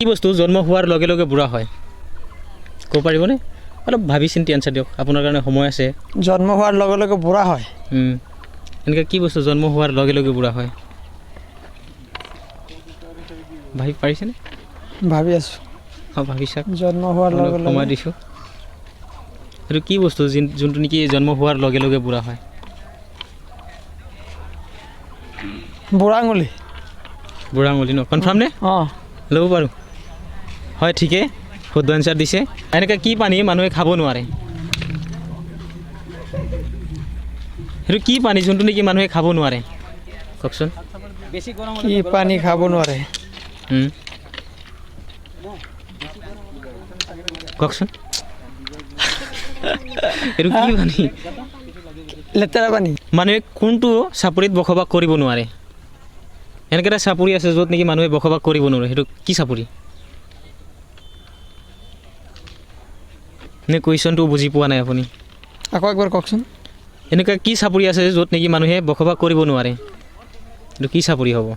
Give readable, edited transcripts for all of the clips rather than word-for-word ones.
কি বস্তু জন্ম হোৱাৰ লগে লগে বুঢ়া হয় ক'ব পাৰিবনে অলপ ভাবি চিন্তি আনচাৰ দিয়ক আপোনাৰ কাৰণে সময় আছে জন্ম হোৱাৰ লগে লগে বুঢ়া হয় এনেকৈ কি বস্তু জন্ম হোৱাৰ লগে লগে বুঢ়া হয় ভাবি পাৰিছেনে ভাবি আছোঁ অঁ ভাবি চাওক জন্ম হোৱাৰ লগে সময় লগে দিছোঁ এইটো কি বস্তু যোনটো নেকি জন্ম হোৱাৰ লগে লগে বুঢ়া হয় বুঢ়া আঙুলি বুঢ়া আঙুলি ন কনফাৰ্ম নে অঁ ল'ব পাৰোঁ হয় ঠিকেই শুদ্ধ এনচাৰ দিছে এনেকৈ কি পানী মানুহে খাব নোৱাৰে সেইটো কি পানী যোনটো নেকি মানুহে খাব নোৱাৰে কওকচোন কি পানী খাব নোৱাৰে কওকচোন এইটো কি পানী লেতেৰা পানী মানুহে কোনটো চাপৰিত বসবাস কৰিব নোৱাৰে এনেকৈ এটা চাপৰি আছে য'ত নেকি মানুহে বসবাস কৰিব নোৱাৰে সেইটো কি চাপৰি নে কুৱেশ্যনটো বুজি পোৱা নাই আপুনি আকৌ একবাৰ কওকচোন এনেকুৱা কি চাপৰি আছে য'ত নেকি মানুহে বসবাস কৰিব নোৱাৰে এইটো কি চাপৰি হ'ব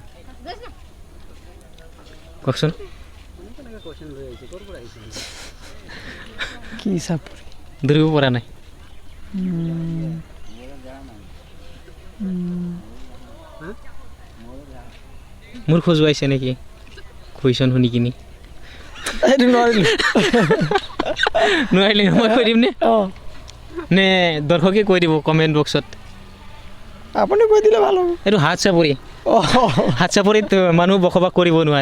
কওকচোন কি চাপৰি ধৰিব পৰা নাই মোৰ খজুৱাইছে নেকি কুৱেশ্যন শুনি কিনি এইটো নোৱাৰিলোঁ নোৱাৰিলে মই কৈ দিম নে অঁ নে দৰ্শকে কৈ দিব কমেণ্ট বক্সত আপুনি কৈ দিলে ভাল হ'ব এইটো হাত চাপৰি অঁ হাত চাপৰিত মানুহ বসবাস কৰিব নোৱাৰে